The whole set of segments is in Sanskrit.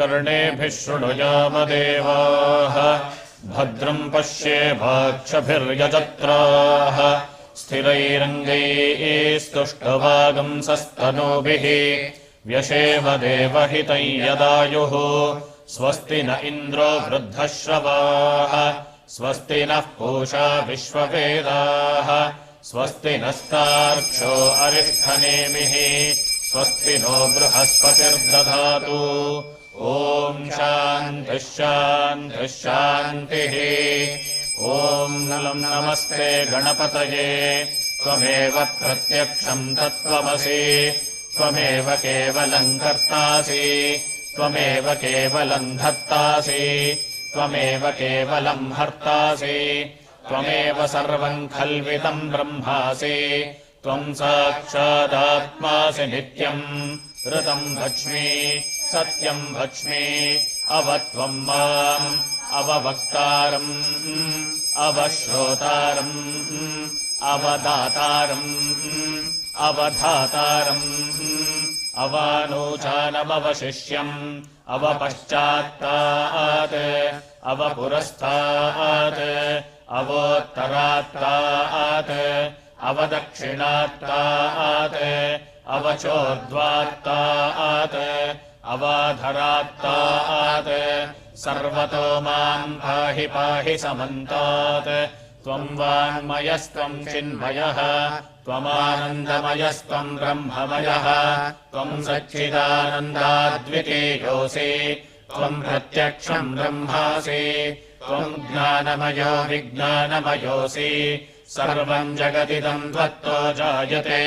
कर्णेभिः शृणुयामदेवाः भद्रम् पश्येमाक्षभिर्यजत्राः स्थिरैरङ्गैस्तुष्टवागंसस्तनूभिः व्यशेम देवहितं यदायुः स्वस्ति न इन्द्रो वृद्धश्रवाः स्वस्ति नः पूषा विश्ववेदाः स्वस्ति नस्तार्क्ष्यो अरिष्ठनेमिः स्वस्ति नो बृहस्पतिर्दधातु ॐ शान्तिः शान्तिः शान्तिः ॐ नमस्ते गणपतये त्वमेव प्रत्यक्षम् तत्त्वमसि त्वमेव केवलम् कर्तासि त्वमेव केवलम् धर्तासि त्वमेव केवलम् हर्तासि त्वमेव सर्वम् खल्विदम् ब्रह्मासि त्वम् साक्षादात्मासि नित्यम् ऋतम् भक्ष्मि सत्यम् भक्ष्मि अवत्वम् माम् अववक्तारम् अवश्रोतारम् अवदातारम् अवधातारम् अवानूचानमवशिष्यम् अवपश्चात्तात् अवपुरस्तात् अवोत्तरात्तात् अवदक्षिणात्तात् अवचोर्ध्वात्तात् अवाधरात्तात् सर्वतो माम् पाहि पाहि समन्तात् त्वम् वाङ्मयस्त्वम् चिन्मयः त्वमानन्दमयस्त्वम् ब्रह्ममयः त्वम् सच्चिदानन्दाद्वितीयोऽसि त्वम् प्रत्यक्षम् ब्रह्मासि त्वम् ज्ञानमयो विज्ञानमयोऽसि सर्वम् जगदिदम् त्वत्तो जायते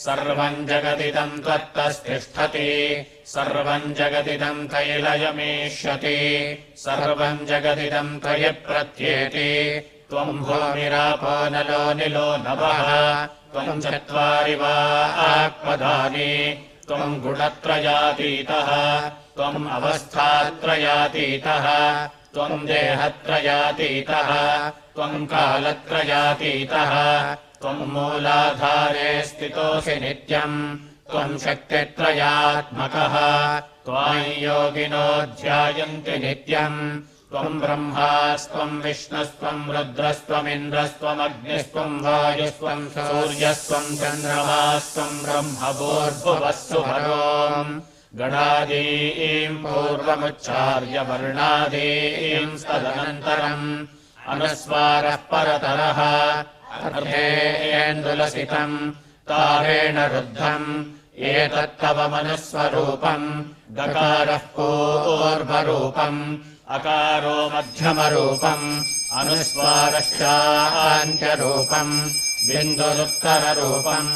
सर्वम् जगदिदम् त्वत्तस्तिष्ठति सर्वम् जगदिदम् तैलयमेष्यति सर्वम् जगदिदम् त्वयि प्रत्येति त्वम् भूमिरापो नलो निलो नभः त्वम् चत्वारि वा आत्मदानि त्वम् गुणत्रयातीतः त्वम् अवस्थात्रयातीतः त्वम् देहत्रयातीतः त्वम् कालत्रयातीतः त्वम् मूलाधारे स्थितोऽसि नित्यम् त्वम् शक्तित्रयात्मकः त्वाम् योगिनो ध्यायन्ति नित्यम् त्वम् ब्रह्मास्त्वम् विष्णुस्त्वम् रुद्रस्त्वमिन्द्रस्त्वमग्निस्त्वम् वायुस्त्वम् सूर्यस्त्वम् चन्द्रमास्त्वम् ब्रह्मभूर्भुवस्सुभरोम् गणादीम् पूर्वमुच्चार्य वर्णादीम् तदनन्तरम् अनुस्वारः परतरः अर्धेन्दुलसितम् तारेण रुद्धम् एतत्तव मनुस्वरूपम् दकारः पूर्वरूपम् अकारो मध्यमरूपम् अनुस्वारश्चान्त्यरूपम् बिन्दुरुत्तररूपम्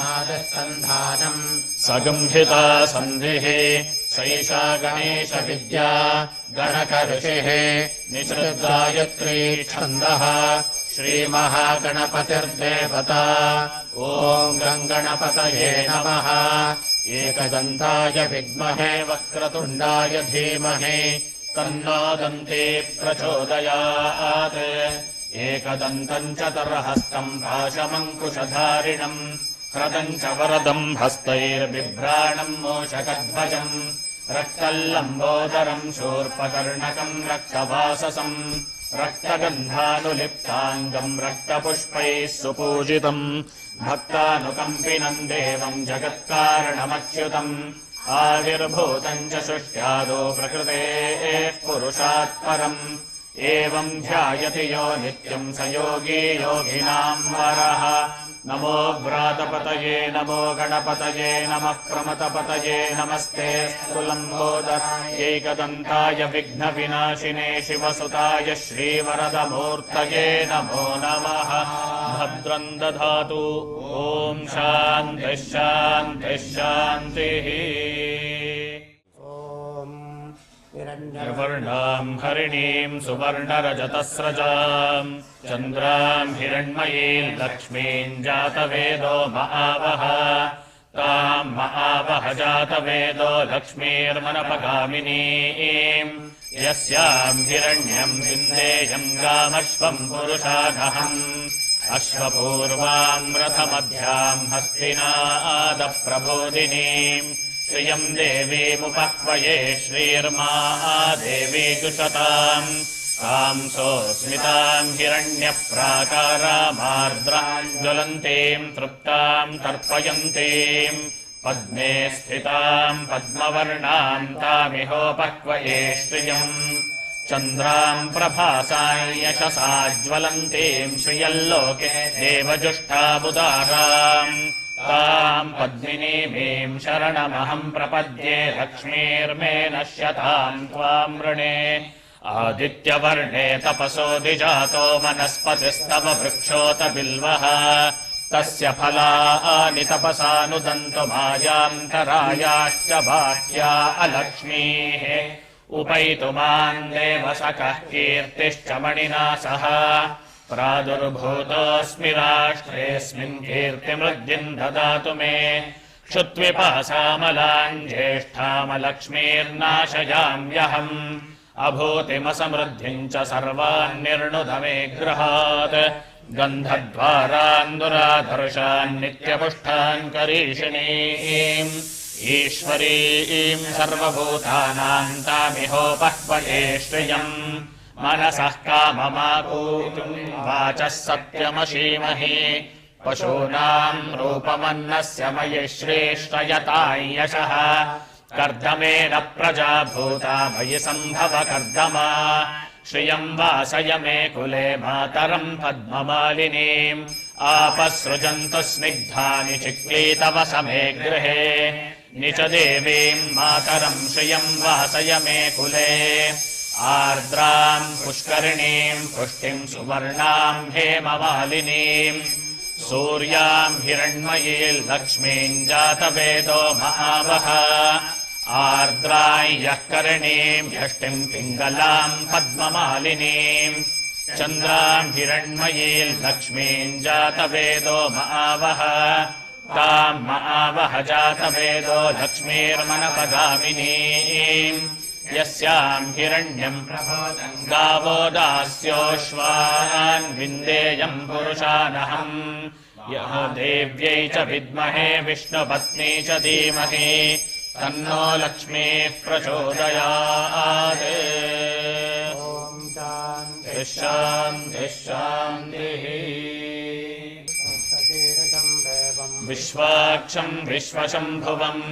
आदसन्धानम् सगम्भिता सन्धिः सैषा गणेशविद्या गणकऋषिः निसृद्गायत्री छन्दः श्रीमहागणपतिर्देवता ॐ गङ्गणपतये नमः एकदन्ताय विद्महे वक्रतुण्डाय धीमहि तन्नो दन्ती प्रचोदयात् एकदन्तम् चतुर्हस्तम् पाशमङ्कुशधारिणम् ह्रदम् च वरदम् हस्तैर्बिभ्राणम् मूषकध्वजम् रक्तल्लम्बोदरम् शूर्पकर्णकम् रक्तवाससम् रक्तगन्धानुलिप्ताङ्गम् रक्तपुष्पैः सुपूजितम् भक्तानुकम्पिनम् देवम् जगत्कारणमच्युतम् आविर्भूतम् च सृष्ट्यादो प्रकृतेः पुरुषात् परम् एवम् ध्यायति यो नित्यम् स योगी योगिनाम् वरः नमो व्रातपतये नमो गणपतये नमः प्रमथपतये नमस्ते स्तुलम्बोदराय एकदन्ताय विघ्नविनाशिने शिवसुताय श्रीवरदमूर्तये नमो नमः भद्रम् दधातु ॐ शान्तिः शान्तिः शान्तिः वर्णाम् हरिणीम् सुवर्णरजतस्रजाम् चन्द्राम् हिरण्मयीम् लक्ष्मीम् जातवेदो महावः ताम् महावः जातवेदो लक्ष्मीर्मनपगामिनीम् यस्याम् हिरण्यम् विन्देयम् गामश्वम् पुरुषानहम् अश्वपूर्वाम् रथमध्याम् हस्तिनादप्रबोधिनीम् श्रियम् देवीमुपह्वये श्रीर्मा देवी जुषताम् कांसोऽस्मिताम् हिरण्यप्राकारामार्द्राम् ज्वलन्तीम् तृप्ताम् तर्पयन्तीम् पद्मे स्थिताम् पद्मवर्णाम् तामिहोपह्वये श्रियम् चन्द्राम् प्रभासाम् यशसा ज्वलन्तीम् श्रियल्लोके देवजुष्टामुदाराम् ताम् पद्मिनीमीम् शरणमहम् प्रपद्ये लक्ष्मीर्मे नश्यताम् त्वाम् वृणे आदित्यवर्णे तपसोऽधिजातो वनस्पतिस्तव वृक्षोत बिल्वः तस्य फलानि तपसानुदन्तुमायान्तरायाश्च बाह्या अलक्ष्मीः उपैतुमान् देवसखः कीर्तिश्च मणिना सह प्रादुर्भूतोऽस्मि राष्ट्रेऽस्मिन् कीर्तिमृद्धिम् ददातु मे क्षुत्विपासामलाम् ज्येष्ठामलक्ष्मीर्नाशयाम्यहम् अभूतिमसमृद्धिम् च सर्वान् निर्णुद मे गृहात् गन्धद्वारान् दुराधर्षान् नित्यपुष्टान् करीषिणीम् ईश्वरीम् सर्वभूतानाम् तामिहोपह्वये श्रियम् मनसः काममापूतुम् वाचः सत्यमशीमहि पशूनाम् रूपमन्नस्य मयि श्रेष्ठयताम् यशः कर्दमेन प्रजा भूता मयि सम्भव कर्दमा श्रियम् वासय मे कुले मातरम् पद्ममालिनीम् आपसृजन्तु स्निग्धानि चिक्लीतव समे गृहे निच देवीम् मातरम् श्रियम् वासय मे कुले आर्द्राम् पुष्करिणीम् पुष्टिम् सुवर्णाम् हेममालिनीम् सूर्याम् हिरण्मयीम् लक्ष्मीम् जातवेदो महावः आर्द्राम् यः करिणीम् यष्टिम् पिङ्गलाम् पद्ममालिनीम् चन्द्राम् हिरण्मयीम् लक्ष्मीम् जातवेदो महावः ताम् महावः जातवेदो लक्ष्मीर्मनपगामिनीम् यस्याम् हिरण्यम् गावो दास्योऽश्वान् विन्देयम् पुरुषानहम् यः देव्यै च विद्महे विष्णुपत्नी च धीमहि तन्नो लक्ष्मीः प्रचोदयात् शान्तिः शान्तिः विश्वाक्षम् विश्वशम्भुवम्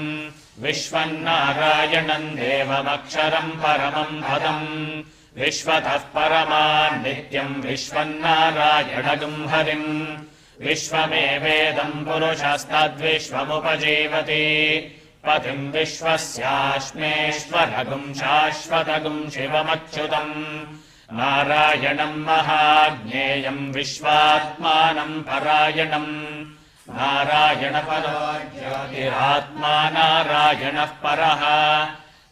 विश्वन्नारायणम् देवमक्षरम् परमम् पदम् विश्वतः परमान् नित्यम् विश्वन्नारायणगम् हरिम् विश्वमेवेदम् पुरुषस्तद्विश्वमुपजीवति पतिम् विश्वस्याश्मेश्वरगुम् शाश्वतगुम् शिवमच्युतम् नारायणम् महाज्ञेयम् विश्वात्मानम् परायणम् नारायणपरो ज्योतिरात्मा नारायणः परः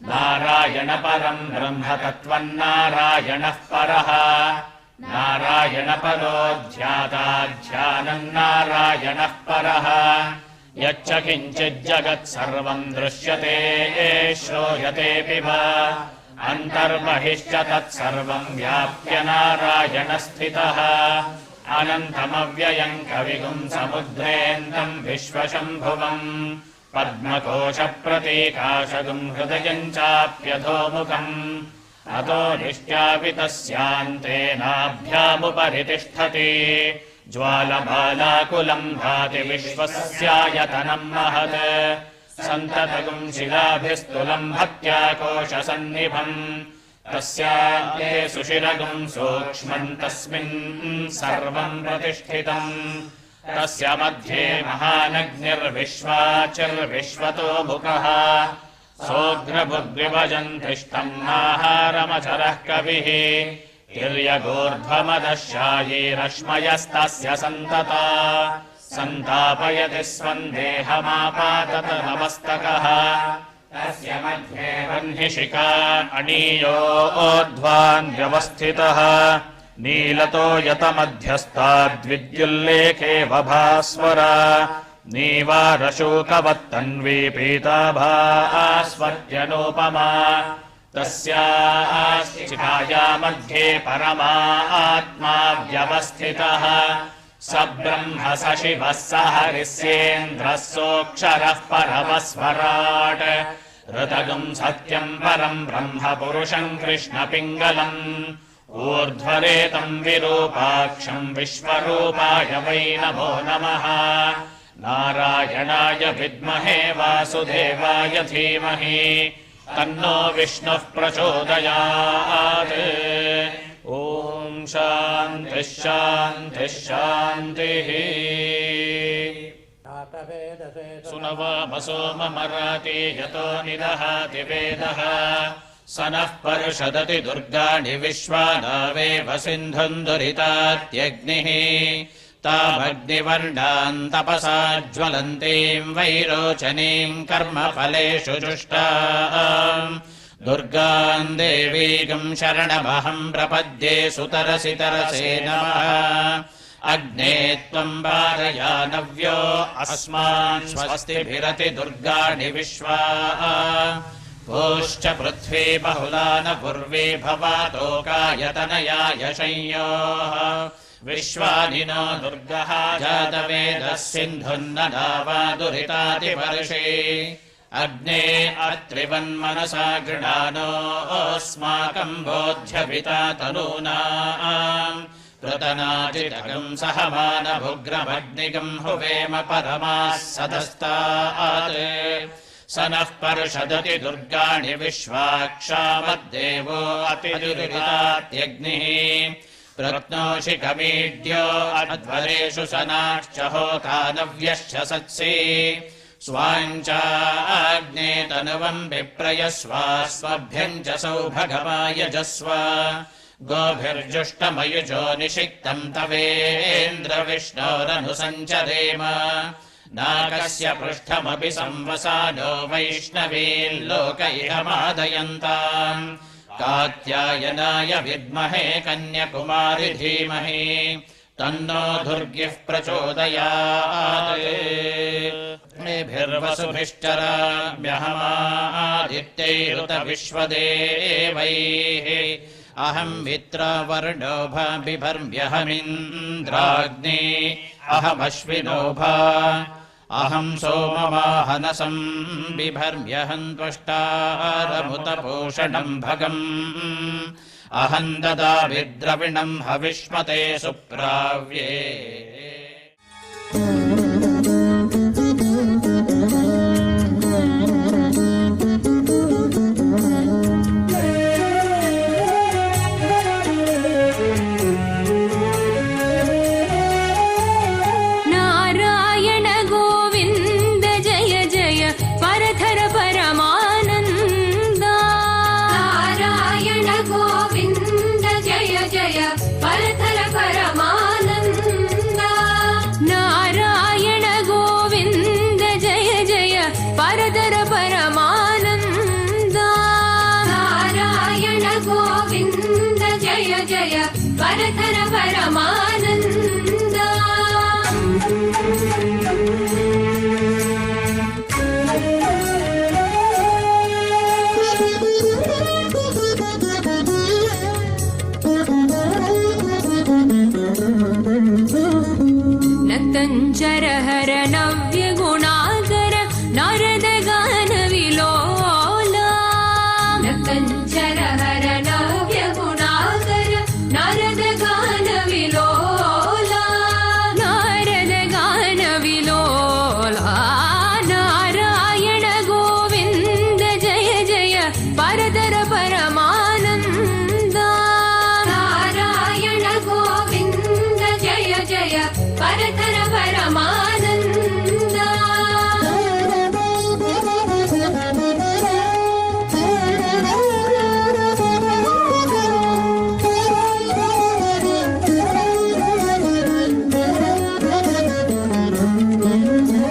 नारायणपरम् ब्रह्मतत्त्वन्नारायणः परः नारायणपरो ध्याता ध्यानम् नारायणः परः यच्च किञ्चिज्जगत्सर्वम् दृश्यते श्रूयतेऽपि वा अन्तर्बहिश्च तत्सर्वम् व्याप्य नारायणस्थितः अनन्तमव्ययम् कविगुम् समुद्रेऽन्तम् विश्वशम्भुवम् पद्मकोशप्रतीकाशगुम् हृदयम् चाप्यधोमुखम् अतो निष्ट्यापि तस्यान्ते नाभ्यामुपरि तिष्ठति ज्वालबालाकुलम् भाति विश्वस्यायतनम् महत् सन्ततगुम् शिलाभिस्तुलम् भक्त्या कोशसन्निभम् तस्यान्ते सुशिरगुम् सूक्ष्मम् तस्मिन् सर्वम् प्रतिष्ठितम् तस्य मध्ये महानग्निर्विश्वाचिर्विश्वतो मुखः सोऽग्रभुग्रिवजन्तिष्ठम् नाहारमचरः कविः तिर्यगोर्ध्वमदशायीरश्मयस्तस्य सन्तता सन्तापयति स्वम् देहमापातत नमस्तकः तस्य मध्ये वह्निशिखा अणीयोऽध्वान् व्यवस्थितः नीलतो यतमध्यस्ताद्विद्युल्लेखे वभास्वरा नीवारशोकवत्तन्वी पीताभास्वर्त्यनोपमा तस्याः शिखाया मध्ये परमा आत्मा व्यवस्थितः स ब्रह्म स शिवः स हरिस्येन्द्रः सोऽक्षरः परमस्वराट् ऋतगम् सत्यम् परम् ब्रह्म पुरुषम् कृष्णपिङ्गलम् ऊर्ध्वरेतम् विरूपाक्षम् विश्वरूपाय वै नमो नमः नारायणाय विद्महे वासुदेवाय धीमहि तन्नो विष्णुः प्रचोदयात् ॐ शान्तिः शान्तिः शान्तिः सुनवामसो ममराति यतो निदहाति वेदः स नः पर्षदति दुर्गाणि विश्वानावेव सिन्धुम् दुरितात्यग्निः तामग्निवर्णाम् तपसा ज्वलन्तीम् वैरोचनीम् कर्मफलेषु जुष्टाम् दुर्गाम् देवीकम् शरणमहम् प्रपद्ये सुतरसि तरसे नमः अग्ने त्वम् वारयानव्यो अस्मान् स्वस्तिभिरति दुर्गाणि विश्वा भूश्च पृथ्वी बहुला न पूर्वी भवातोकायतनयाय संयोः विश्वानि नो दुर्गः जातवेदः सिन्धुन्नदावा दुरितातिवर्षे अग्ने अत्रिवन्मनसा गृणानोऽस्माकम् बोध्यपिता तनूनाम् कृतनाजितकम् सहमानभुग्रमग्निकम् हुवेम परमाः सदस्तात् स नः पर्षदति दुर्गाणि विश्वाक्षामद्देवो अतिदुरितात्यग्निः प्रत्नोषि कमीड्यो अध्वरेषु सनाश्च होतानव्यश्च सत्सि स्वाञ्चाग्ने तनुवम् विप्रयस्वा स्वभ्यम् च सौभगमायजस्व गोभिर्जुष्टमयुजो निषिक्तम् तवेन्द्रविष्णोरनुसञ्चरेम नागस्य पृष्ठमपि संवसानो वैष्णवील्लोक इह मादयन्ताम् कात्यायनाय विद्महे कन्याकुमारि धीमहि तन्नो दुर्गिः प्रचोदयात् मेभिर्वसुभिश्चराम्यहमादित्यैरुत विश्वदेवैः अहम् मित्रवर्णो बिभर्म्यहमिन्द्राग्नि अहमश्विनोभा अहम् सोमवाहनसम् बिभर्म्यहम् त्वष्टारमुतपोषणम् भगम् अहम् ददामि द्रविणम् हविष्मते सुप्राव्ये परतर परमानन्दा नक्तञ्चर हर नव्य गुणाकर नारद गान विलोला नक्तञ्चर हर नव्य गुणाकर नारद गान विलोला नारद गान विलोला नारायण गोविन्द जय जय परतर परमानन्दा नारायण गोविन्द जय जय परतर परमानन्दा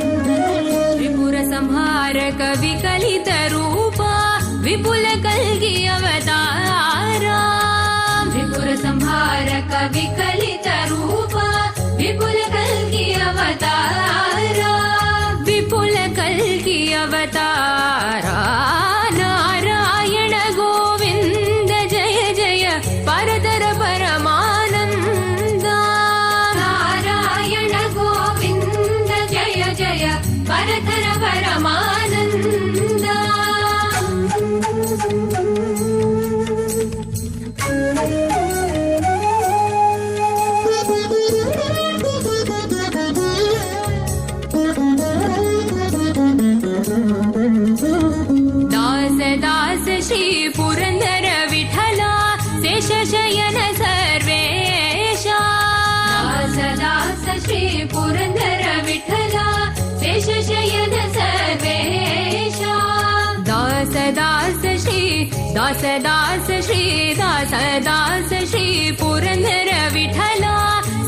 त्रिपुर संहारक विकलित रूपा विपुल कल्गी अवतारा त्रिपुर संहारक विकलित रूपा विपुल कल्गी अवतारा श्री पुरन्दर विठला शेषशयन सर्वेशा दास दास श्री दास दास श्री दास दास श्री पुरन्दर विठला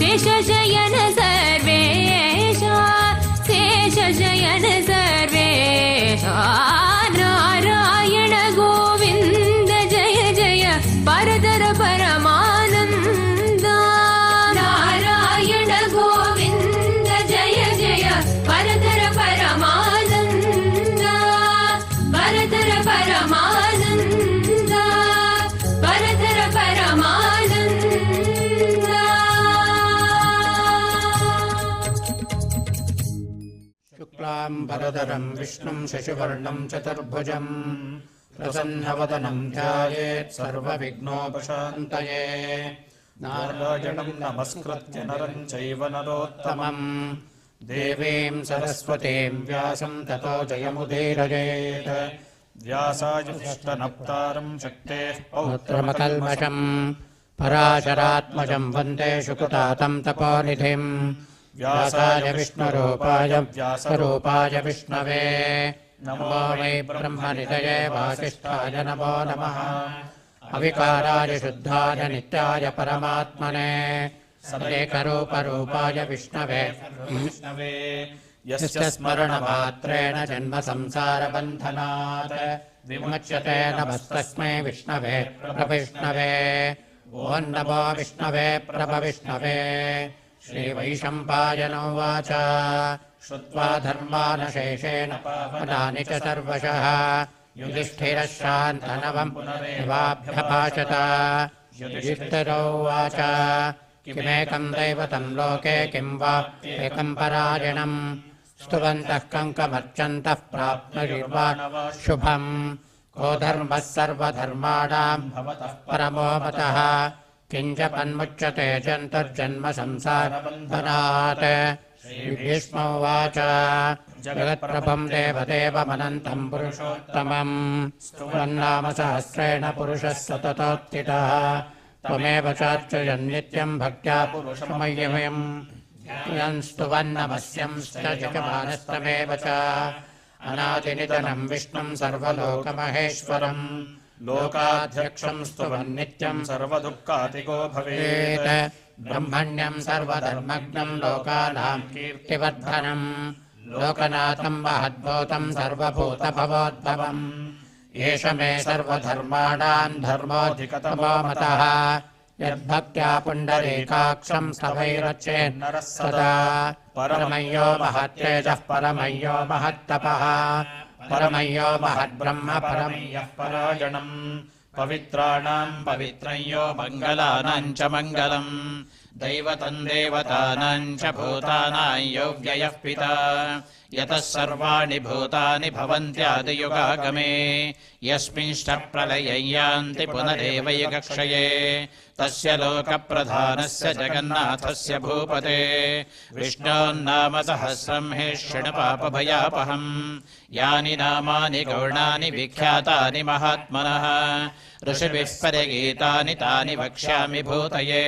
शेषशयन सर्वेशा शेषशयन सर्वेशा नारायण गोविन्द जय जय परतर परमानन्द नारायण गोविन्द जय जय परतर परमानन्द परतर परमानन्द परतर परमानन्द शुक्लां वरदरं विष्णुं शशिवर्णं चतुर्भुजं प्रसन्नवदनं ध्यायेत् सर्वविघ्नोपशान्तये नारायणं नमस्कृत्य नरं चैव नरोत्तमम् देवीं सरस्वतीं व्यासं ततो जयमुदीरयेत् व्यासायुष्टनप्तारं शक्तेः पौत्रमकल्मषं पराशरात्मजं वन्दे शुकुतातं तपोनिधिं व्यासाय विष्णुरूपाय व्यासरूपाय विष्णवे नमो वै ब्रह्मनिधये वासिष्ठाय नमो नमः अविकाराय शुद्धाय नित्याय परमात्मने सदेकरूपरूपाय विष्णवे यस्य स्मरणमात्रेण जन्म संसारबन्धनात् विमुच्यते नमस्तस्मै विष्णवे प्रविष्णवे ॐ नमो विष्णवे प्रभविष्णवे श्रीवैशम्पायन उवाच श्रुत्वा धर्मानशेषेण पावनानि च सर्वशः युधिष्ठिरः शान्तनवं पुनरेवाभ्यभाषत युधिष्ठिरो उवाच किमेकं दैवतं लोके किं वा एकं परायणम् स्तुवन्तः कङ्कमर्चन्तः प्राप्नुर्वा शुभम् को धर्मः सर्वधर्माणां भवतः परमो मतः किञ्च पन्मुच्यते जन्तुर्जन्म संसारबन्धनात् श्रीभीष्म उवाच जगत्प्रभं देवदेवमनन्तं पुरुषोत्तमम् स्तुवन्नाम सहस्रेण पुरुषः सततोत्थितः त्वमेव चार्चयन् नित्यं भक्त्या पुरुषमय्यमयम् स्तुवन्नमस्यंश्च जगमानस्तमेव च अनादिनिधनं विष्णुं सर्वलोकमहेश्वरम् लोकाध्यक्षं स्तुवन् नित्यं सर्वदुःखातिको भवेत् ब्रह्मण्यं सर्वधर्मज्ञं लोकानां कीर्तिवर्धनम् लोकनाथं महद्भूतं सर्वभूतभवोद्भवम् एष मे सर्वधर्माणां धर्मोऽधिकतमो मतः यद्भक्त्या पुण्डरीकाक्षं स्तवैरचेन्नरः सदा परमय्यो महत्तेजः परमय्यो महत्तपः परमय्यो महद्ब्रह्म परमय्यः परायणम् पवित्राणां पवित्रं यो मङ्गलानां च मङ्गलम् दैवतं देवतानां च भूतानां यो व्ययः पिता यतः सर्वाणि भूतानि भवन्त्यादियुगागमे यस्मिंश्च प्रलयं यान्ति पुनरेवैकक्षये तस्य लोकप्रधानस्य जगन्नाथस्य भूपते विष्णोन्नाम सहस्रं हि शृणुपापभयापहम् यानि नामानि गौणानि विख्यातानि महात्मनः ऋषिभिः परिगीतानि तानि वक्ष्यामि भूतये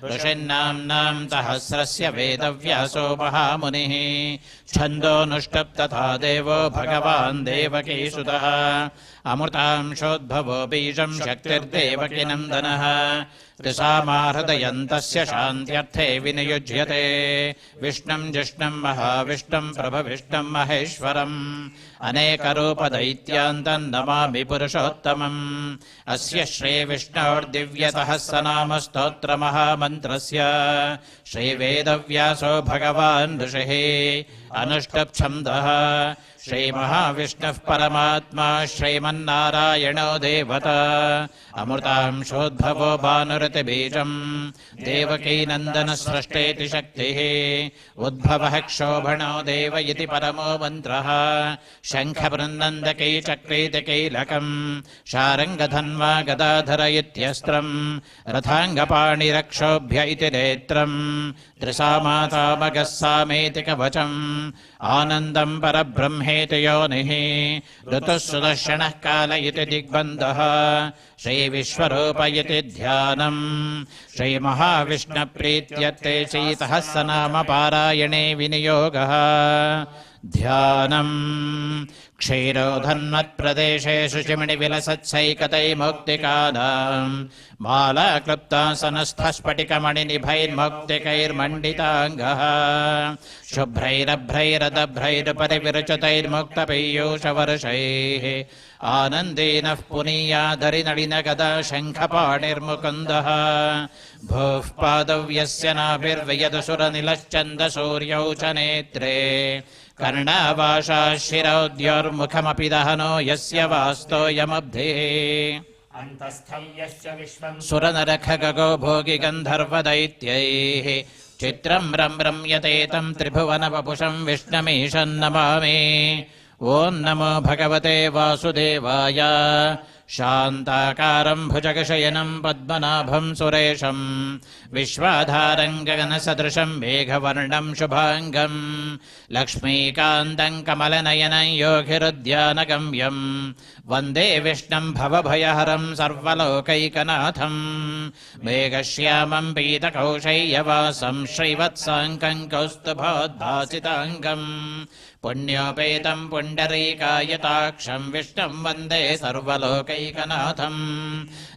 ऋषिन्नाम्नां सहस्रस्य वेदव्यासो महामुनिः छन्दोऽनुष्टुप् तथा देवो भगवान् देवकीसुतः अमृतांशोद्भवो बीजं शक्तिर्देवकी नन्दनः त्रिसामाहृदयन्तस्य शान्त्यर्थे विनियुज्यते विष्णुं जिष्णुं महाविष्णुं प्रभविष्णुं महेश्वरम् अनेकरूपदैत्यान्तं नमामि पुरुषोत्तमम् अस्य श्रीविष्णोर्दिव्यसहस्रनामस्तोत्रमहामन्त्रस्य श्रीवेदव्यासो भगवान् ऋषिः अनुष्टुप्छन्दः श्रीमहाविष्णुः परमात्मा श्रीमन्नारायणो देवता अमृतांशोद्भवो भानुरतिबीजम् देवकीनन्दनस्रष्टेति शक्तिः उद्भवः क्षोभणो देव इति परमो मन्त्रः शङ्खवृन्दन्धकै चक्रीतिकीलकम् शारङ्गधन्वा गदाधर इत्यस्त्रम् रथाङ्गपाणिरक्षोभ्य इति नेत्रम् त्रिसामातामगः सामेति कवचम् आनन्दम् परब्रह्मे ब्रह्मेति योनिः ऋतुः सुदर्शनः काल इति दिग्बन्धः श्रीविश्वरूप इति ध्यानम् श्रीमहाविष्णुप्रीत्यर्थे श्रीसहस्रनामपारायणे विनियोगः ध्यानम् क्षीरोधन्मत्प्रदेशे शुचिमणिविलसत्सैकतैर्मुक्तिकानाम् मालाक्लुप्तासनस्थस्फटिकमणिनिभैर्मुक्तिकैर्मण्डिताङ्गः शुभ्रैरभ्रैरदभ्रैरुपरिविरचितैर्मुक्तपीयूषवर्षैः आनन्देनः पुनीयाधरिनलिनगदा शङ्खपाणिर्मुकुन्दः भूः पादव्यस्य नाभिर्वयदसुरनिलश्चन्दसूर्यौ च नेत्रे कर्णावाशाः शिरोद्योर्मुखमपि दहनो यस्य वास्तोऽयमब्धिः अन्तस्थं यस्य विश्वं सुरनरखगो भोगि गन्धर्वदैत्यैः चित्रं रम्यते तं त्रिभुवनवपुषं विष्णुमीशं नमामि ॐ नमो भगवते वासुदेवाय शान्ताकारं भुजगशयनं पद्मनाभं सुरेशं विश्वाधारं गगनसदृशं मेघवर्णं शुभाङ्गं लक्ष्मीकान्तं कमलनयनं योगिरुद्यानगम्यं वन्दे विष्णुं भवभयहरं सर्वलोकैकनाथं मेघश्यामं पीतकौशय्यवासं श्रीवत्साङ्कं कौस्तुभोद्भासिताङ्गं पुण्योपेतं पुण्डरीकायताक्षं विष्णुं वन्दे सर्वलोकैकनाथं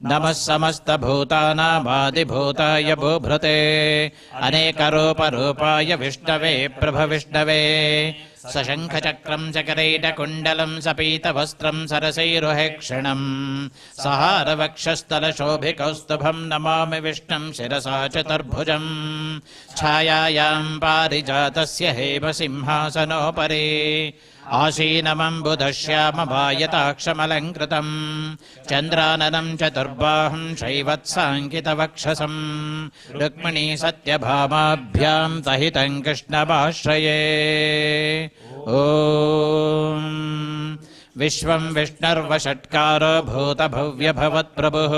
नमः समस्तभूतानामादिभूताय भूभृते अनेकरूपरूपाय विष्णवे प्रभविष्णवे सशङ्खचक्रं चकरैटकुण्डलं सपीतवस्त्रं सरसैरुहेक्षणं सहारवक्षस्थलशोभिकौस्तुभं नमामि विष्णुं शिरसा चतुर्भुजं छायायां पारिजातस्य हेमसिंहासनोपरि आसीनमम्बुधश्यामभायताक्षमलङ्कृतं चन्द्राननं चतुर्बाहुं शैवत्साङ्कितवक्षसं रुक्मिणी सत्यभामाभ्यां सहितं कृष्णमाश्रये ॐ विश्वं विष्णुर्वषट्कारो भूतभव्यभवत्प्रभुः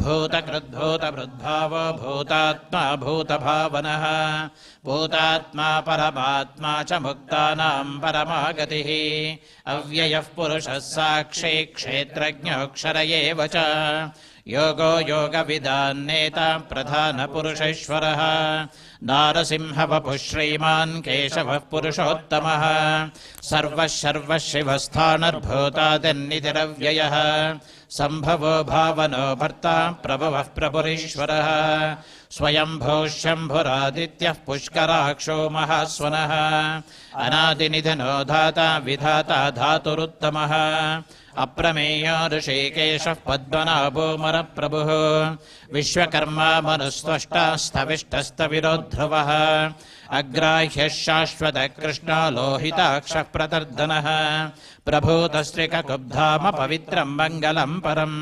भूतकृद्भूतभृद्भावो भूतात्मा भूतभावनः भूतात्मा परमात्मा च मुक्तानां परमागतिः अव्ययः पुरुषः साक्षी क्षेत्रज्ञोऽक्षर एव च योगो योगविदान्नेता प्रधानपुरुषेश्वरः नारसिंहवपुः श्रीमान् केशवः पुरुषोत्तमः सर्वः सर्वशिवस्थानर्भूतादिर्निधिरव्ययः सम्भवो भावनो भर्ता प्रभवः प्रभुरीश्वरः स्वयंभूः शम्भुरादित्यः पुष्कराक्षो महास्वनः अनादिनिधनो धाता विधाता धातुरुत्तमः अप्रमेयो ऋषिकेशः पद्मनाभो मरप्रभुः विश्वकर्मा मनुस्त्वष्टा स्थविष्टस्तविरो ध्रुवः अग्राह्यः शाश्वतः कृष्णो लोहिताक्षः प्रतर्दनः प्रभूतस्त्रिककुब्धाम पवित्रं मङ्गलं परम्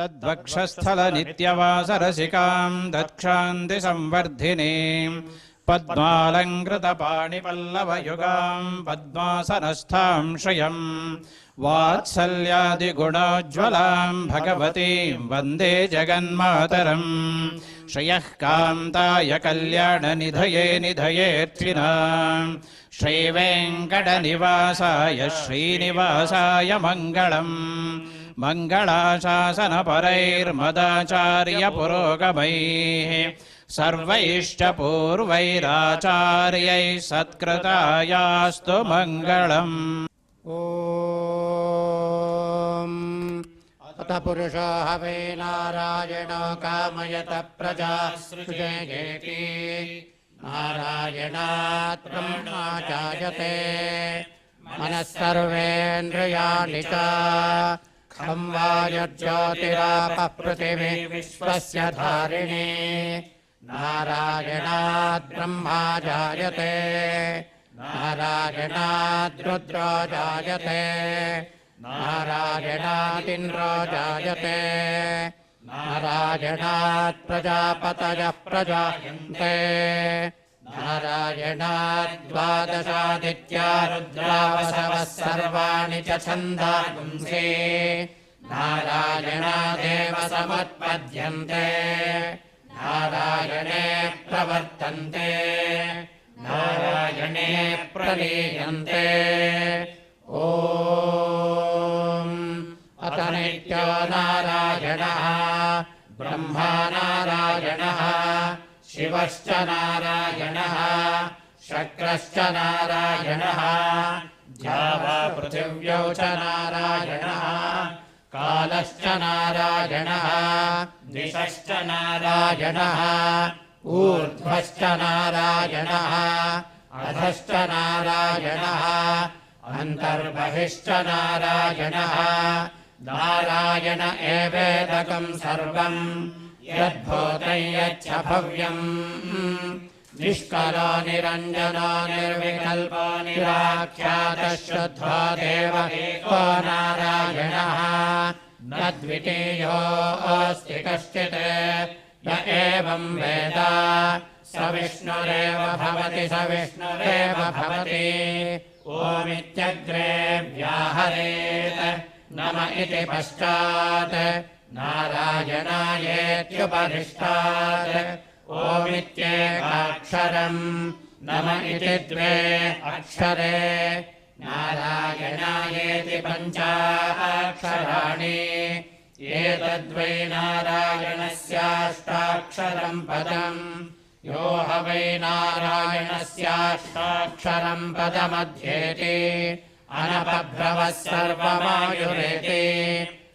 तद्वक्षस्थलनित्यवासरसिकाम् दत्क्षान्तिसंवर्धिनीम् पद्मालङ्कृतपाणिपल्लवयुगाम् पद्मासनस्थाम् श्रियम् वात्सल्यादिगुणोज्ज्वलाम् भगवतीम् वन्दे जगन्मातरम् श्रियः कान्ताय कल्याणनिधये निधयेऽर्थिनाम् श्रीवेङ्कटनिवासाय श्रीनिवासाय मङ्गलम् मङ्गलाशासनपरैर्मदाचार्यपुरोगमैः सर्वैश्च पूर्वैराचार्यैः सत्कृतायास्तु मङ्गलम् अथ पुरुषो हवे नारायणो कामयत प्रजा सृजेति नारायणात् ब्रह्मा जायते मनः सर्वेन्द्रियाणि च खं वायुर्ज्योतिरापः पृथिवी विश्वस्य धारिणी नारायणात् ब्रह्मा जायते नारायणात् रुद्रो जायते नारायणादिन्द्रो जायते नारायणात् प्रजापतयः प्रजायन्ते नारायणात् द्वादशादित्या रुद्रावसवः सर्वाणि च छन्दागुंसि नारायणादेव समुत्पद्यन्ते नारायणे प्रवर्तन्ते नारायणे प्रलीयन्ते ॐ अथ नित्यो नारायणः ब्रह्मा नारायणः शिवश्च नारायणः शक्रश्च नारायणः द्यावा पृथिव्यौ च नारायणः कालश्च नारायणः दिशश्च नारायणः ऊर्ध्वश्च नारायणः अधश्च नारायणः अन्तर्बहिश्च नारायणः नारायण एवेदकम् सर्वम् यद्भूतं यच्च भव्यम् निष्कलो निरञ्जनो निर्विकल्पो निराख्यातः शुद्धो देव एको नारायणः न द्वितीयोऽस्ति कश्चित् य एवं वेद स विष्णुरेव भवति स विष्णुरेव भवति ओमित्यग्रे व्याहरेत् नम इति पश्चात् नारायणायेत्युपरिष्टात् ओमित्येकाक्षरम् नम इति द्वे अक्षरे नारायणायेति पञ्चाक्षराणि एतद्वै नारायणस्याष्टाक्षरम् पदम् यो ह वै नारायणस्याष्टाक्षरम् पदमध्येति अनपभ्रवः सर्वमायुरेति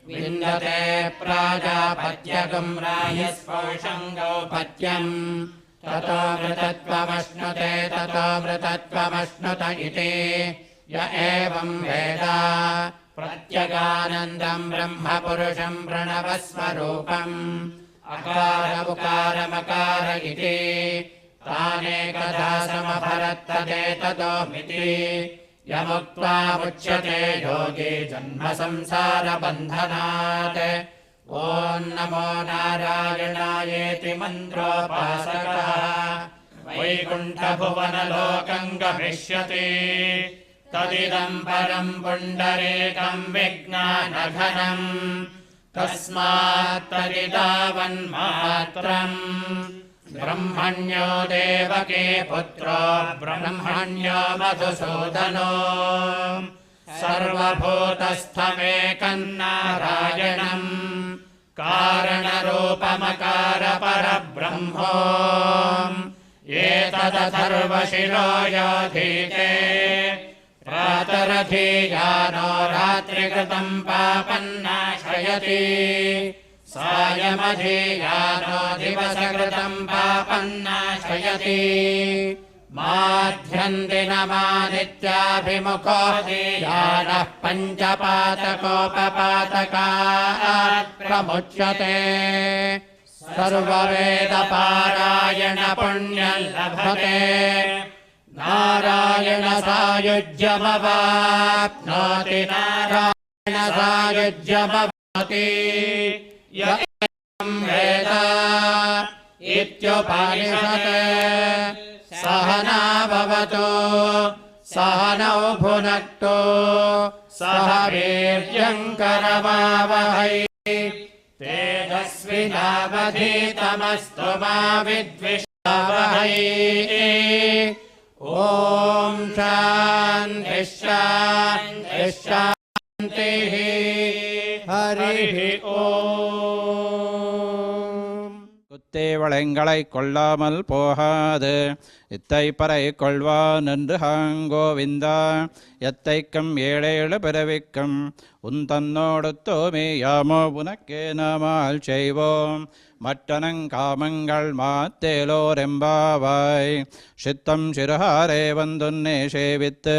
विन्दते प्राजापत्यगम् रायस्पौषम् गौपत्यम् ततो मृतत्वमश्नुते ततो मृतत्वमश्नुत इति य एवम् वेद प्रत्यगानन्दम् ब्रह्मपुरुषम् प्रणवस्वरूपम् अकार उकारमकार इति तानेकदा समभरत्तदेततोमिति यमुक्त्वा मुच्यते योगी जन्मसंसारबन्धनात् ॐ नमो नारायणायेति मन्त्रोपासकः वैकुण्ठभुवनलोकम् गमिष्यति तदिदम् परम् पुण्डरीकम् विज्ञानघनम् तस्मात् तदिदावन्मात्रम् ब्रह्मण्यो देवकी पुत्रो ब्रह्मण्यो मधुसूदनो सर्वभूतस्थमेकम् नारायणम् कारणरूपमकारपरब्रह्मो एतदथर्वशिरो योधीते प्रातरधीयानो रात्रिकृतम् पापन्नाशयति सायमधीयानो दिवसकृतम् पापन्नाशयति माध्यन्दिनमादित्याभिमुखो धीयानः पञ्चपातकोपपातकात् प्रमुच्यते सर्ववेदपारायण पुण्यम् लभते नारायण सायुज्यमवाप्नोति नारायण सायुज्यमवाप्नोति वेद इत्युपनिषत् सहना भवतु सहनौ भुनक्तु सह वीर्यङ्करवावहै तेजस्विनावधीतमस्तु मा विद्विषावहै ॐ शान्तिः शान्तिः शान्तिः हरिः ஓம். குத்தேவளங்களை கொள்ளாமல் போகாது இத்தை பறை கொள்வான் என்று ஹாங்கோவிந்தா எத்தைக்கும் ஏழேழு பிறவிக்கும் உன் தன்னோடு தோமேயாமோ உனக்கே நாமால் செய்வோம் மற்றனங்காமங்கள் மாத்தேலோரெம்பாவாய் சித்தம் சிறுகாரே வந்துன்னே சேவித்து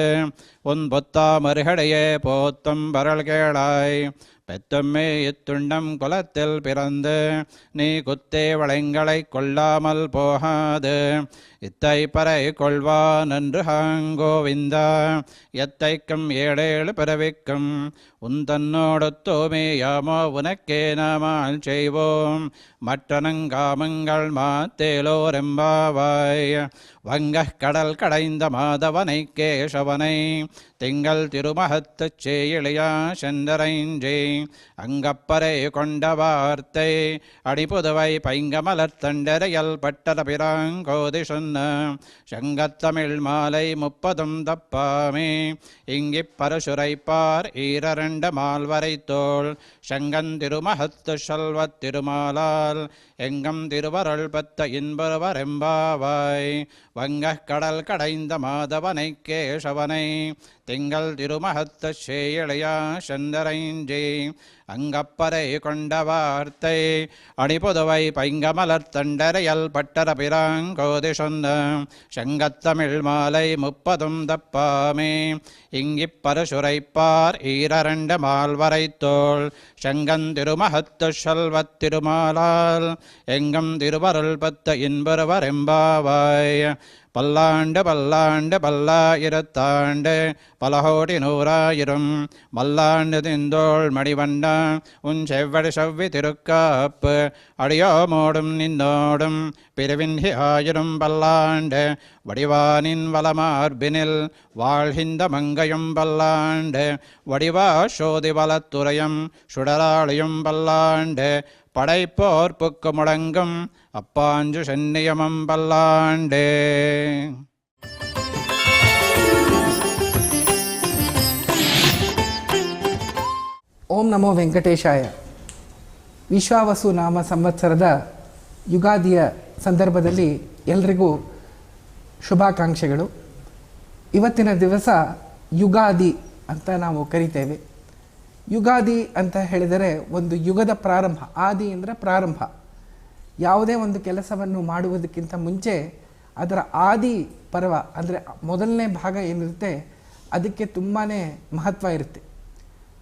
உன் பொத்தாமருகடையே போத்தும் பரல் கேளாய் பெத்தம்மே இத்துண்டம் குலத்தில் பிறந்து நீ குத்தே வளைங்களை கொள்ளாமல் போகாது இத்தை பறை கொள்வான் என்று ஹாங்கோவிந்தா எத்தைக்கும் ஏழேழு பிறவிக்கும் உன் தன்னோடு தோமேயாமோ உனக்கே நாமால் செய்வோம் மற்றனங்காமங்கள் மாத்தேலோரெம்பாவாய் வங்கக் கடல் கடைந்த மாதவனை கேசவனை திங்கள் திருமகத்துச் சேயிழியா சென்றரைஞ்சே அங்கப்பறை கொண்ட வார்த்தை அடிபுதுவை பைங்கமலர் தண்டரையல் பட்டர பிராங்கோதி சொன்ன சங்கத்தமிழ் மாலை 30 தப்பாமே இங்கிப் பரசுரைப்பார் ஈரரண்ட மால்வரை தோள் சங்கந்திருமகத்து செல்வத் திருமாலால் எங்கம் திருவருள் பத்த இன்பருவரெம்பாவாய் வங்கக் கடல் கடைந்த மாதவனை கேசவனை திங்கள் திருமகத்து சேயிழையா செந்தரைஞ்சே அங்கப்பறை கொண்ட வார்த்தை அணிபுதுவை பைங்கமலர் தண்டரையல் பட்டர பிராங்கோதி சொன்ன சங்கத்தமிழ் மாலை 30 தப்பாமே இங்கிப் பரசுரைப்பார் ஈரரண்ட மால்வரை தோள் சங்கந்திருமகத்து செல்வத் திருமாலால் எங்கம் திருவருள் பத்த இன்பருவரெம்பாவாய் பல்லாண்டு பல்லாண்டு பல்லாயிரத்தாண்டு பலகோடி நூறாயிரம் மல்லாண்டு திந்தோள் மடிவண்டா உன் செவ்வடி செவ்வி திருக்காப்பு அடியோமோடும் நின்னோடும் பிரிவின்றி ஆயிரம் பல்லாண்டு வடிவானின் வளமார்பினில் வாழ்கின்ற மங்கையும் பல்லாண்டு வடிவா சோதி வலத்துறையும் சுடராளியும் பல்லாண்டு படைப்போர்ப்புக்கு முடங்கும் அப்பாஞ்சு சென்னியமம் பல்லாண்டே. ಓಂ ನಮೋ ವೆಂಕಟೇಶಾಯ. ವಿಶ್ವಾವಸು ನಾಮ ಸಂವತ್ಸರದ ಯುಗಾದಿಯ ಸಂದರ್ಭದಲ್ಲಿ ಎಲ್ರಿಗೂ ಶುಭಾಕಾಂಕ್ಷೆಗಳು. ಇವತ್ತಿನ ದಿವಸ ಯುಗಾದಿ ಅಂತ ನಾವು ಕರಿತೇವೆ. ಯುಗಾದಿ ಅಂತ ಹೇಳಿದರೆ ಒಂದು ಯುಗದ ಪ್ರಾರಂಭ. ಆದಿ ಅಂದರೆ ಪ್ರಾರಂಭ. ಯಾವುದೇ ಒಂದು ಕೆಲಸವನ್ನು ಮಾಡುವುದಕ್ಕಿಂತ ಮುಂಚೆ ಅದರ ಆದಿ ಪರ್ವ ಅಂದರೆ ಮೊದಲನೇ ಭಾಗ ಏನಿರುತ್ತೆ ಅದಕ್ಕೆ ತುಂಬಾ ಮಹತ್ವ ಇರುತ್ತೆ.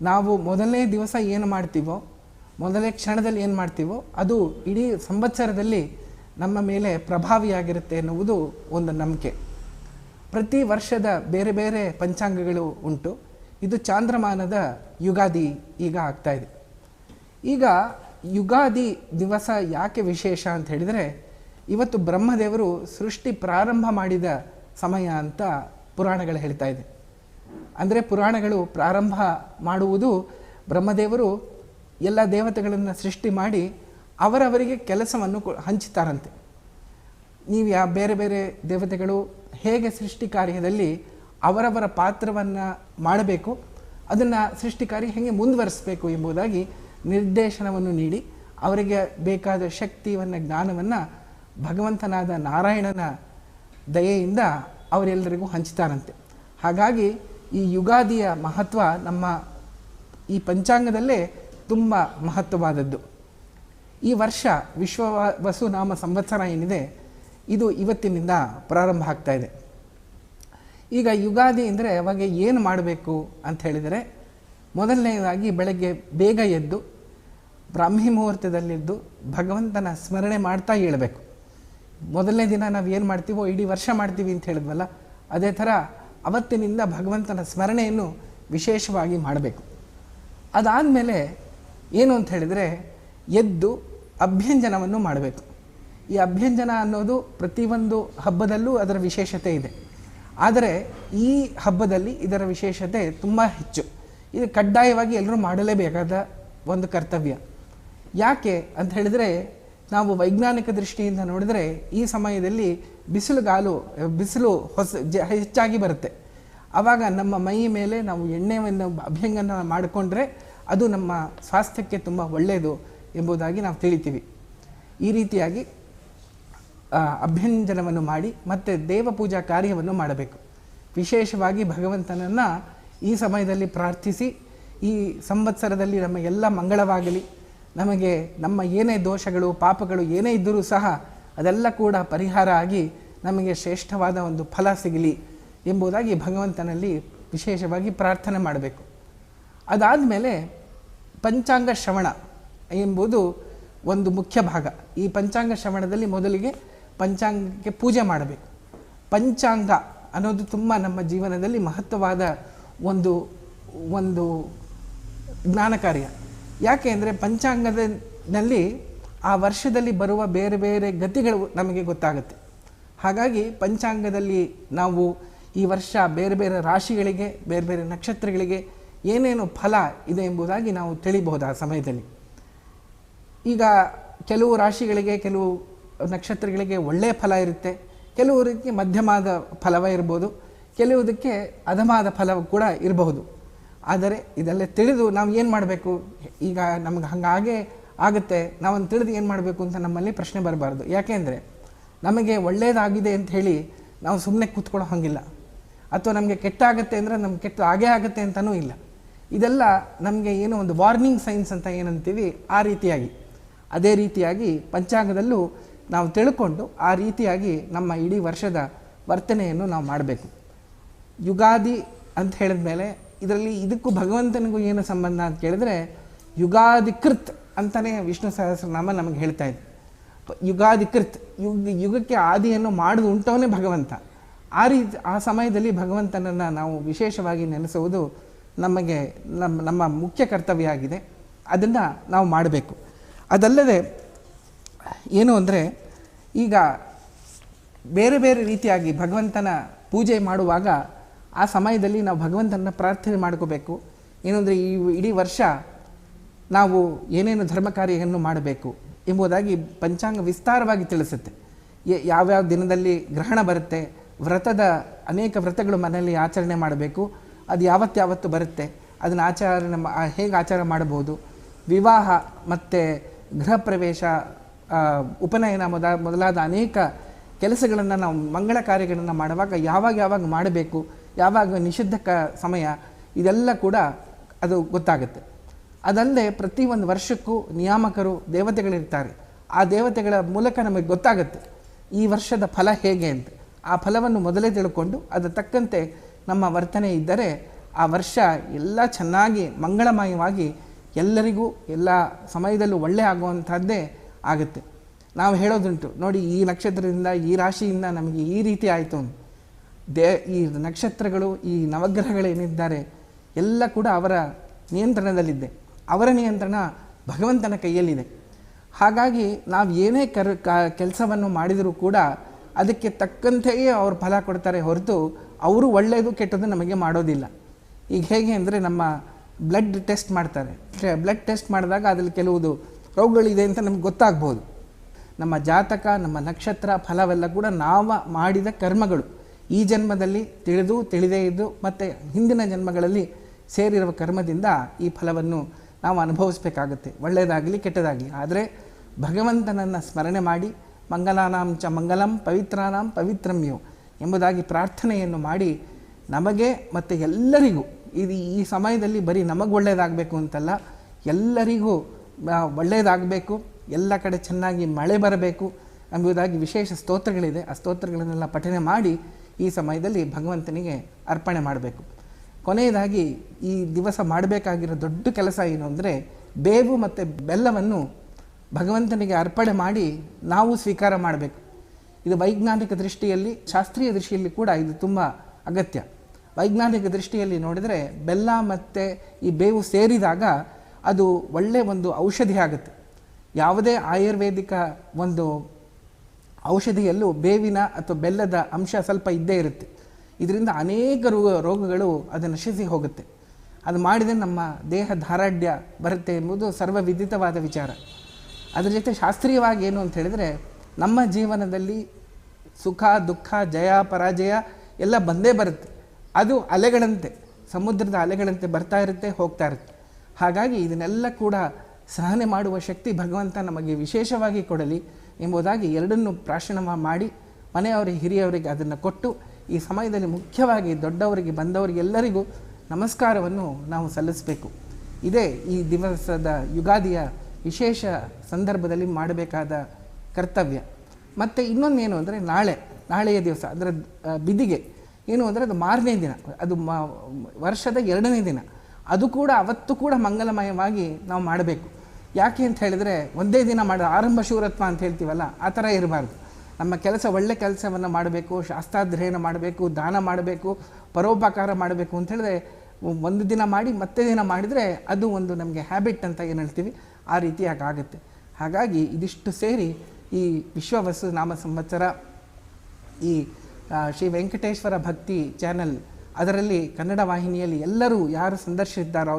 ನಾವು ಮೊದಲನೇ ದಿವಸ ಏನು ಮಾಡ್ತೀವೋ, ಮೊದಲನೇ ಕ್ಷಣದಲ್ಲಿ ಏನು ಮಾಡ್ತೀವೋ ಅದು ಇಡೀ ಸಂವತ್ಸರದಲ್ಲಿ ನಮ್ಮ ಮೇಲೆ ಪ್ರಭಾವಿಯಾಗಿರುತ್ತೆ ಎನ್ನುವುದು ಒಂದು ನಂಬಿಕೆ. ಪ್ರತಿ ವರ್ಷದ ಬೇರೆ ಬೇರೆ ಪಂಚಾಂಗಗಳು ಉಂಟು. ಇದು ಚಾಂದ್ರಮಾನದ ಯುಗಾದಿ ಈಗ ಆಗ್ತಾಯಿದೆ. ಈಗ ಯುಗಾದಿ ದಿವಸ ಯಾಕೆ ವಿಶೇಷ ಅಂತ ಹೇಳಿದರೆ, ಇವತ್ತು ಬ್ರಹ್ಮದೇವರು ಸೃಷ್ಟಿ ಪ್ರಾರಂಭ ಮಾಡಿದ ಸಮಯ ಅಂತ ಪುರಾಣಗಳು ಹೇಳ್ತಾ ಇದೆ. ಅಂದರೆ ಪುರಾಣಗಳು ಪ್ರಾರಂಭ ಮಾಡುವುದು ಬ್ರಹ್ಮದೇವರು ಎಲ್ಲ ದೇವತೆಗಳನ್ನು ಸೃಷ್ಟಿ ಮಾಡಿ ಅವರವರಿಗೆ ಕೆಲಸವನ್ನು ಹಂಚುತ್ತಾರಂತೆ. ನೀವು ಬೇರೆ ಬೇರೆ ದೇವತೆಗಳು ಹೇಗೆ ಸೃಷ್ಟಿ ಕಾರ್ಯದಲ್ಲಿ ಅವರವರ ಪಾತ್ರವನ್ನು ಮಾಡಬೇಕು, ಅದನ್ನು ಸೃಷ್ಟಿ ಕಾರ್ಯ ಹೇಗೆ ಮುಂದುವರಿಸಬೇಕು ಎಂಬುದಾಗಿ ನಿರ್ದೇಶನವನ್ನು ನೀಡಿ ಅವರಿಗೆ ಬೇಕಾದ ಶಕ್ತಿಯನ್ನು ಜ್ಞಾನವನ್ನು ಭಗವಂತನಾದ ನಾರಾಯಣನ ದಯೆಯಿಂದ ಅವರೆಲ್ಲರಿಗೂ ಹಂಚ್ತಾರಂತೆ. ಹಾಗಾಗಿ ಈ ಯುಗಾದಿಯ ಮಹತ್ವ ನಮ್ಮ ಈ ಪಂಚಾಂಗದಲ್ಲೇ ತುಂಬ ಮಹತ್ವವಾದದ್ದು. ಈ ವರ್ಷ ವಿಶ್ವವಸು ನಾಮ ಸಂವತ್ಸರ ಏನಿದೆ ಇದು ಇವತ್ತಿನಿಂದ ಪ್ರಾರಂಭ ಆಗ್ತಾ ಇದೆ. ಈಗ ಯುಗಾದಿ ಅಂದರೆ ಅವಾಗ ಏನು ಮಾಡಬೇಕು ಅಂತ ಹೇಳಿದರೆ, ಮೊದಲನೇದಾಗಿ ಬೆಳಗ್ಗೆ ಬೇಗ ಎದ್ದು ಬ್ರಾಹ್ಮಿ ಮುಹೂರ್ತದಲ್ಲಿದ್ದು ಭಗವಂತನ ಸ್ಮರಣೆ ಮಾಡ್ತಾ ಹೇಳಬೇಕು. ಮೊದಲನೇ ದಿನ ನಾವು ಏನು ಮಾಡ್ತೀವೋ ಇಡೀ ವರ್ಷ ಮಾಡ್ತೀವಿ ಅಂತ ಹೇಳಿದ್ವಲ್ಲ, ಅದೇ ಥರ ಅವತ್ತಿನಿಂದ ಭಗವಂತನ ಸ್ಮರಣೆಯನ್ನು ವಿಶೇಷವಾಗಿ ಮಾಡಬೇಕು. ಅದಾದಮೇಲೆ ಏನು ಅಂತ ಹೇಳಿದರೆ, ಎದ್ದು ಅಭ್ಯಂಜನವನ್ನು ಮಾಡಬೇಕು. ಈ ಅಭ್ಯಂಜನ ಅನ್ನೋದು ಪ್ರತಿಯೊಂದು ಹಬ್ಬದಲ್ಲೂ ಅದರ ವಿಶೇಷತೆ ಇದೆ. ಆದರೆ ಈ ಹಬ್ಬದಲ್ಲಿ ಇದರ ವಿಶೇಷತೆ ತುಂಬ ಹೆಚ್ಚು. ಇದು ಕಡ್ಡಾಯವಾಗಿ ಎಲ್ಲರೂ ಮಾಡಲೇಬೇಕಾದ ಒಂದು ಕರ್ತವ್ಯ. ಯಾಕೆ ಅಂತ ಹೇಳಿದರೆ, ನಾವು ವೈಜ್ಞಾನಿಕ ದೃಷ್ಟಿಯಿಂದ ನೋಡಿದರೆ ಈ ಸಮಯದಲ್ಲಿ ಬಿಸಿಲು ಹೆಚ್ಚಾಗಿ ಬರುತ್ತೆ. ಆವಾಗ ನಮ್ಮ ಮೈ ಮೇಲೆ ನಾವು ಎಣ್ಣೆಯನ್ನು ಅಭ್ಯಂಗನ ಮಾಡಿಕೊಂಡ್ರೆ ಅದು ನಮ್ಮ ಸ್ವಾಸ್ಥ್ಯಕ್ಕೆ ತುಂಬ ಒಳ್ಳೆಯದು ಎಂಬುದಾಗಿ ನಾವು ತಿಳಿತೀವಿ. ಈ ರೀತಿಯಾಗಿ ಅಭ್ಯಂಜನವನ್ನು ಮಾಡಿ ಮತ್ತು ದೇವಪೂಜಾ ಕಾರ್ಯವನ್ನು ಮಾಡಬೇಕು. ವಿಶೇಷವಾಗಿ ಭಗವಂತನನ್ನು ಈ ಸಮಯದಲ್ಲಿ ಪ್ರಾರ್ಥಿಸಿ, ಈ ಸಂವತ್ಸರದಲ್ಲಿ ನಮ್ಮ ಎಲ್ಲ ಮಂಗಳವಾಗಲಿ, ನಮಗೆ ನಮ್ಮ ಏನೇ ದೋಷಗಳು ಪಾಪಗಳು ಏನೇ ಇದ್ದರೂ ಸಹ ಅದೆಲ್ಲ ಕೂಡ ಪರಿಹಾರ ಆಗಿ ನಮಗೆ ಶ್ರೇಷ್ಠವಾದ ಒಂದು ಫಲ ಸಿಗಲಿ ಎಂಬುದಾಗಿ ಭಗವಂತನಲ್ಲಿ ವಿಶೇಷವಾಗಿ ಪ್ರಾರ್ಥನೆ ಮಾಡಬೇಕು. ಅದಾದಮೇಲೆ ಪಂಚಾಂಗ ಶ್ರವಣ ಎಂಬುದು ಒಂದು ಮುಖ್ಯ ಭಾಗ. ಈ ಪಂಚಾಂಗ ಶ್ರವಣದಲ್ಲಿ ಮೊದಲಿಗೆ ಪಂಚಾಂಗಕ್ಕೆ ಪೂಜೆ ಮಾಡಬೇಕು. ಪಂಚಾಂಗ ಅನ್ನೋದು ತುಂಬ ನಮ್ಮ ಜೀವನದಲ್ಲಿ ಮಹತ್ವವಾದ ಒಂದು ಜ್ಞಾನ ಕಾರ್ಯ. ಯಾಕೆ ಅಂದರೆ ಪಂಚಾಂಗದಲ್ಲಿ ಆ ವರ್ಷದಲ್ಲಿ ಬರುವ ಬೇರೆ ಬೇರೆ ಗತಿಗಳು ನಮಗೆ ಗೊತ್ತಾಗುತ್ತೆ. ಹಾಗಾಗಿ ಪಂಚಾಂಗದಲ್ಲಿ ನಾವು ಈ ವರ್ಷ ಬೇರೆ ಬೇರೆ ರಾಶಿಗಳಿಗೆ, ಬೇರೆ ಬೇರೆ ನಕ್ಷತ್ರಗಳಿಗೆ ಏನೇನು ಫಲ ಇದೆ ಎಂಬುದಾಗಿ ನಾವು ತಿಳಿಬಹುದು ಆ ಸಮಯದಲ್ಲಿ. ಈಗ ಕೆಲವು ರಾಶಿಗಳಿಗೆ, ಕೆಲವು ನಕ್ಷತ್ರಗಳಿಗೆ ಒಳ್ಳೆಯ ಫಲ ಇರುತ್ತೆ, ಕೆಲವರಿಗೆ ಮಧ್ಯಮಾದ ಫಲವೇ ಇರ್ಬೋದು, ಕೆಲವುದಕ್ಕೆ ಅಧಮಾದ ಫಲವೂ ಕೂಡ ಇರಬಹುದು. ಆದರೆ ಇದೆಲ್ಲ ತಿಳಿದು ನಾವು ಏನು ಮಾಡಬೇಕು? ಈಗ ನಮ್ಗೆ ಹಾಗೆ ಆಗುತ್ತೆ, ನಾವೊಂದು ತಿಳಿದು ಏನು ಮಾಡಬೇಕು ಅಂತ ನಮ್ಮಲ್ಲಿ ಪ್ರಶ್ನೆ ಬರಬಾರ್ದು. ಯಾಕೆಂದರೆ ನಮಗೆ ಒಳ್ಳೆಯದಾಗಿದೆ ಅಂತ ಹೇಳಿ ನಾವು ಸುಮ್ಮನೆ ಕೂತ್ಕೊಳ್ಳೋ ಹಾಗಿಲ್ಲ. ಅಥವಾ ನಮಗೆ ಕೆಟ್ಟಾಗುತ್ತೆ ಅಂದರೆ ನಮ್ಗೆ ಕೆಟ್ಟ ಹಾಗೇ ಆಗುತ್ತೆ ಅಂತಲೂ ಇಲ್ಲ. ಇದೆಲ್ಲ ನಮಗೆ ಏನೋ ಒಂದು ವಾರ್ನಿಂಗ್ ಸೈನ್ಸ್ ಅಂತ ಏನಂತೀವಿ, ಆ ರೀತಿಯಾಗಿ ಅದೇ ರೀತಿಯಾಗಿ ಪಂಚಾಂಗದಲ್ಲೂ ನಾವು ತಿಳ್ಕೊಂಡು ಆ ರೀತಿಯಾಗಿ ನಮ್ಮ ಇಡೀ ವರ್ಷದ ವರ್ತನೆಯನ್ನು ನಾವು ಮಾಡಬೇಕು. ಯುಗಾದಿ ಅಂತ ಹೇಳಿದ ಮೇಲೆ ಇದರಲ್ಲಿ ಇದಕ್ಕೂ ಭಗವಂತನಿಗೂ ಏನು ಸಂಬಂಧ ಅಂತ ಕೇಳಿದ್ರೆ, ಯುಗಾದಿಕೃತ್ ಅಂತಲೇ ವಿಷ್ಣು ಸಹಸ್ರನಾಮ ನಮಗೆ ಹೇಳ್ತಾ ಇದೆ. ಯುಗಾದಿಕೃತ್, ಯುಗಕ್ಕೆ ಆದಿಯನ್ನು ಮಾಡಿದ ಉಂಟವನೇ ಭಗವಂತ. ಆ ಸಮಯದಲ್ಲಿ ಭಗವಂತನನ್ನು ನಾವು ವಿಶೇಷವಾಗಿ ನೆನೆಸುವುದು ನಮಗೆ ನಮ್ಮ ಮುಖ್ಯ ಕರ್ತವ್ಯ ಆಗಿದೆ. ಅದನ್ನು ನಾವು ಮಾಡಬೇಕು. ಅದಲ್ಲದೆ ಏನು ಅಂದರೆ, ಈಗ ಬೇರೆ ಬೇರೆ ರೀತಿಯಾಗಿ ಭಗವಂತನ ಪೂಜೆ ಮಾಡುವಾಗ ಆ ಸಮಯದಲ್ಲಿ ನಾವು ಭಗವಂತನ ಪ್ರಾರ್ಥನೆ ಮಾಡ್ಕೋಬೇಕು. ಏನಂದರೆ ಈ ಇಡೀ ವರ್ಷ ನಾವು ಏನೇನು ಧರ್ಮ ಕಾರ್ಯವನ್ನು ಮಾಡಬೇಕು ಎಂಬುದಾಗಿ ಪಂಚಾಂಗ ವಿಸ್ತಾರವಾಗಿ ತಿಳಿಸುತ್ತೆ. ಯಾವ್ಯಾವ ದಿನದಲ್ಲಿ ಗ್ರಹಣ ಬರುತ್ತೆ, ಅನೇಕ ವ್ರತಗಳು ಮನೆಯಲ್ಲಿ ಆಚರಣೆ ಮಾಡಬೇಕು, ಅದು ಯಾವತ್ತು ಬರುತ್ತೆ, ಅದನ್ನು ಹೇಗೆ ಆಚಾರ ಮಾಡಬಹುದು, ವಿವಾಹ ಮತ್ತು ಗೃಹ ಪ್ರವೇಶ, ಉಪನಯನ ಮೊದಲಾದ ಅನೇಕ ಕೆಲಸಗಳನ್ನು ನಾವು ಮಂಗಳ ಕಾರ್ಯಗಳನ್ನು ಮಾಡುವಾಗ ಯಾವಾಗ ಮಾಡಬೇಕು, ಯಾವಾಗ ನಿಷಿದ್ಧ ಸಮಯ, ಇದೆಲ್ಲ ಕೂಡ ಅದು ಗೊತ್ತಾಗುತ್ತೆ. ಅದಲ್ಲದೆ ಪ್ರತಿಯೊಂದು ವರ್ಷಕ್ಕೂ ನಿಯಾಮಕರು ದೇವತೆಗಳಿರ್ತಾರೆ. ಆ ದೇವತೆಗಳ ಮೂಲಕ ನಮಗೆ ಗೊತ್ತಾಗುತ್ತೆ ಈ ವರ್ಷದ ಫಲ ಹೇಗೆ ಅಂತ. ಆ ಫಲವನ್ನು ಮೊದಲೇ ತಿಳ್ಕೊಂಡು ಅದರ ತಕ್ಕಂತೆ ನಮ್ಮ ವರ್ತನೆ ಇದ್ದರೆ ಆ ವರ್ಷ ಎಲ್ಲ ಚೆನ್ನಾಗಿ ಮಂಗಳಮಯವಾಗಿ ಎಲ್ಲರಿಗೂ ಎಲ್ಲ ಸಮಯದಲ್ಲೂ ಒಳ್ಳೆ ಆಗುವಂಥದ್ದೇ ಆಗುತ್ತೆ. ನಾವು ಹೇಳೋದುಂಟು ನೋಡಿ, ಈ ನಕ್ಷತ್ರದಿಂದ ಈ ರಾಶಿಯಿಂದ ನಮಗೆ ಈ ರೀತಿ ಆಯಿತು. ಈ ನಕ್ಷತ್ರಗಳು, ಈ ನವಗ್ರಹಗಳೇನಿದ್ದಾರೆ ಎಲ್ಲ ಕೂಡ ಅವರ ನಿಯಂತ್ರಣದಲ್ಲಿದೆ. ಅವರ ನಿಯಂತ್ರಣ ಭಗವಂತನ ಕೈಯಲ್ಲಿದೆ. ಹಾಗಾಗಿ ನಾವು ಏನೇ ಕೆಲಸವನ್ನು ಮಾಡಿದರೂ ಕೂಡ ಅದಕ್ಕೆ ತಕ್ಕಂತೆಯೇ ಅವರು ಫಲ ಕೊಡ್ತಾರೆ ಹೊರತು ಅವರು ಒಳ್ಳೆಯದು ಕೆಟ್ಟದ್ದು ನಮಗೆ ಮಾಡೋದಿಲ್ಲ. ಈಗ ಹೇಗೆ ಅಂದರೆ, ನಮ್ಮ ಬ್ಲಡ್ ಟೆಸ್ಟ್ ಮಾಡ್ತಾರೆ. ಬ್ಲಡ್ ಟೆಸ್ಟ್ ಮಾಡಿದಾಗ ಅದರಲ್ಲಿ ಕೆಲವುದು ರೋಗಗಳಿದೆ ಅಂತ ನಮ್ಗೆ ಗೊತ್ತಾಗ್ಬೋದು. ನಮ್ಮ ಜಾತಕ, ನಮ್ಮ ನಕ್ಷತ್ರ ಫಲವೆಲ್ಲ ಕೂಡ ನಾವು ಮಾಡಿದ ಕರ್ಮಗಳು. ಈ ಜನ್ಮದಲ್ಲಿ ತಿಳಿದೇ ಇದ್ದು ಮತ್ತು ಹಿಂದಿನ ಜನ್ಮಗಳಲ್ಲಿ ಸೇರಿರುವ ಕರ್ಮದಿಂದ ಈ ಫಲವನ್ನು ನಾವು ಅನುಭವಿಸಬೇಕಾಗುತ್ತೆ, ಒಳ್ಳೆಯದಾಗಲಿ ಕೆಟ್ಟದಾಗಲಿ. ಆದರೆ ಭಗವಂತನನ್ನು ಸ್ಮರಣೆ ಮಾಡಿ ಮಂಗಲಾನಾಂ ಚ ಮಂಗಲಂ ಪವಿತ್ರಾನಾಂ ಪವಿತ್ರಮ್ಯೋ ಎಂಬುದಾಗಿ ಪ್ರಾರ್ಥನೆಯನ್ನು ಮಾಡಿ ನಮಗೆ ಮತ್ತು ಎಲ್ಲರಿಗೂ ಈ ಸಮಯದಲ್ಲಿ ಬರೀ ನಮಗೆ ಒಳ್ಳೆಯದಾಗಬೇಕು ಅಂತಲ್ಲ, ಎಲ್ಲರಿಗೂ ಒಳ್ಳೆಯದಾಗಬೇಕು, ಎಲ್ಲ ಕಡೆ ಚೆನ್ನಾಗಿ ಮಳೆ ಬರಬೇಕು ಎಂಬುದಾಗಿ ವಿಶೇಷ ಸ್ತೋತ್ರಗಳಿದೆ. ಆ ಸ್ತೋತ್ರಗಳನ್ನೆಲ್ಲ ಪಠನೆ ಮಾಡಿ ಈ ಸಮಯದಲ್ಲಿ ಭಗವಂತನಿಗೆ ಅರ್ಪಣೆ ಮಾಡಬೇಕು. ಕೊನೆಯದಾಗಿ ಈ ದಿವಸ ಮಾಡಬೇಕಾಗಿರೋ ದೊಡ್ಡ ಕೆಲಸ ಏನು ಅಂದರೆ, ಬೇವು ಮತ್ತು ಬೆಲ್ಲವನ್ನು ಭಗವಂತನಿಗೆ ಅರ್ಪಣೆ ಮಾಡಿ ನಾವು ಸ್ವೀಕಾರ ಮಾಡಬೇಕು. ಇದು ವೈಜ್ಞಾನಿಕ ದೃಷ್ಟಿಯಲ್ಲಿ, ಶಾಸ್ತ್ರೀಯ ದೃಷ್ಟಿಯಲ್ಲಿ ಕೂಡ ಇದು ತುಂಬ ಅಗತ್ಯ. ವೈಜ್ಞಾನಿಕ ದೃಷ್ಟಿಯಲ್ಲಿ ನೋಡಿದರೆ ಬೆಲ್ಲ ಮತ್ತು ಈ ಬೇವು ಸೇರಿದಾಗ ಅದು ಒಳ್ಳೆಯ ಒಂದು ಔಷಧಿ ಆಗುತ್ತೆ. ಯಾವುದೇ ಆಯುರ್ವೇದಿಕ ಒಂದು ಔಷಧಿಯಲ್ಲೂ ಬೇವಿನ ಅಥವಾ ಬೆಲ್ಲದ ಅಂಶ ಸ್ವಲ್ಪ ಇದ್ದೇ ಇರುತ್ತೆ. ಇದರಿಂದ ಅನೇಕ ರೋಗಗಳು ಅದು ನಶಿಸಿ ಹೋಗುತ್ತೆ. ಅದು ಮಾಡಿದರೆ ನಮ್ಮ ದೇಹ ಧಾರಾಢ್ಯ ಬರುತ್ತೆ ಎಂಬುದು ಸರ್ವವಿದಿತವಾದ ವಿಚಾರ. ಅದರ ಜೊತೆ ಶಾಸ್ತ್ರೀಯವಾಗಿ ಏನು ಅಂತ ಹೇಳಿದರೆ, ನಮ್ಮ ಜೀವನದಲ್ಲಿ ಸುಖ ದುಃಖ ಜಯ ಪರಾಜಯ ಎಲ್ಲ ಬಂದೇ ಬರುತ್ತೆ. ಅದು ಅಲೆಗಳಂತೆ, ಸಮುದ್ರದ ಅಲೆಗಳಂತೆ ಬರ್ತಾ ಇರುತ್ತೆ, ಹೋಗ್ತಾ ಇರುತ್ತೆ. ಹಾಗಾಗಿ ಇದನ್ನೆಲ್ಲ ಕೂಡ ಸಹನೆ ಮಾಡುವ ಶಕ್ತಿ ಭಗವಂತ ನಮಗೆ ವಿಶೇಷವಾಗಿ ಕೊಡಲಿ ಎಂಬುದಾಗಿ ಎರಡನ್ನೂ ಪ್ರಾರ್ಥನೆ ಮಾಡಿ ಮನೆಯವರಿಗೆ ಹಿರಿಯವರಿಗೆ ಅದನ್ನು ಕೊಟ್ಟು, ಈ ಸಮಯದಲ್ಲಿ ಮುಖ್ಯವಾಗಿ ದೊಡ್ಡವರಿಗೆ ಬಂದವರಿಗೆಲ್ಲರಿಗೂ ನಮಸ್ಕಾರವನ್ನು ನಾವು ಸಲ್ಲಿಸಬೇಕು. ಇದೇ ಈ ದಿವಸದ ಯುಗಾದಿಯ ವಿಶೇಷ ಸಂದರ್ಭದಲ್ಲಿ ಮಾಡಬೇಕಾದ ಕರ್ತವ್ಯ. ಮತ್ತು ಇನ್ನೊಂದೇನು ಅಂದರೆ ನಾಳೆಯ ದಿವಸ ಅಂದರೆ ಬಿದಿಗೆ ಏನು ಅಂದರೆ ಅದು ಮಾರನೇ ದಿನ, ಅದು ವರ್ಷದ 2ನೇ ದಿನ. ಅದು ಕೂಡ ಅವತ್ತು ಕೂಡ ಮಂಗಲಮಯವಾಗಿ ನಾವು ಮಾಡಬೇಕು. ಯಾಕೆ ಅಂತ ಹೇಳಿದರೆ, ಒಂದೇ ದಿನ ಆರಂಭ ಶೂರತ್ವ ಅಂತ ಹೇಳ್ತೀವಲ್ಲ, ಆ ಥರ ಇರಬಾರ್ದು. ನಮ್ಮ ಕೆಲಸ ಒಳ್ಳೆ ಕೆಲಸವನ್ನು ಮಾಡಬೇಕು, ಶಾಸ್ತ್ರಾಧ್ಯಯನ ಮಾಡಬೇಕು, ದಾನ ಮಾಡಬೇಕು, ಪರೋಪಕಾರ ಮಾಡಬೇಕು ಅಂತ ಹೇಳಿದ್ರೆ ಒಂದು ದಿನ ಮಾಡಿ ಮತ್ತೆ ದಿನ ಮಾಡಿದರೆ ಅದು ಒಂದು ನಮಗೆ ಹ್ಯಾಬಿಟ್ ಅಂತ ಏನು ಹೇಳ್ತೀವಿ, ಆ ರೀತಿಯಾಗಿ ಆಗುತ್ತೆ. ಹಾಗಾಗಿ ಇದಿಷ್ಟು ಸೇರಿ ಈ ವಿಶ್ವವಸು ನಾಮ ಸಂವತ್ಸರ, ಈ ಶ್ರೀ ವೆಂಕಟೇಶ್ವರ ಭಕ್ತಿ ಚಾನಲ್, ಅದರಲ್ಲಿ ಕನ್ನಡ ವಾಹಿನಿಯಲ್ಲಿ ಎಲ್ಲರೂ ಯಾರು ಸಂದರ್ಶಿಸಿದ್ದಾರೋ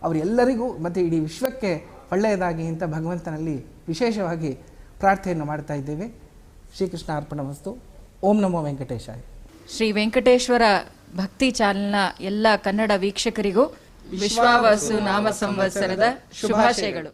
ಅವರೆಲ್ಲರಿಗೂ ಮತ್ತು ಇಡೀ ವಿಶ್ವಕ್ಕೆ ಒಳ್ಳೆಯದಾಗಿ ಅಂತ ಭಗವಂತನಲ್ಲಿ ವಿಶೇಷವಾಗಿ ಪ್ರಾರ್ಥನೆಯನ್ನು ಮಾಡ್ತಾ ಇದ್ದೇವೆ. ಶ್ರೀಕೃಷ್ಣ ಅರ್ಪಣಮಸ್ತು. ಓಂ ನಮೋ ವೆಂಕಟೇಶಾಯ. ಶ್ರೀ ವೆಂಕಟೇಶ್ವರ ಭಕ್ತಿ ಚಾನಲ್ನ ಎಲ್ಲ ಕನ್ನಡ ವೀಕ್ಷಕರಿಗೂ ವಿಶ್ವಾವಸು ನಾಮ ಸಂವತ್ಸರದ ಶುಭಾಶಯಗಳು.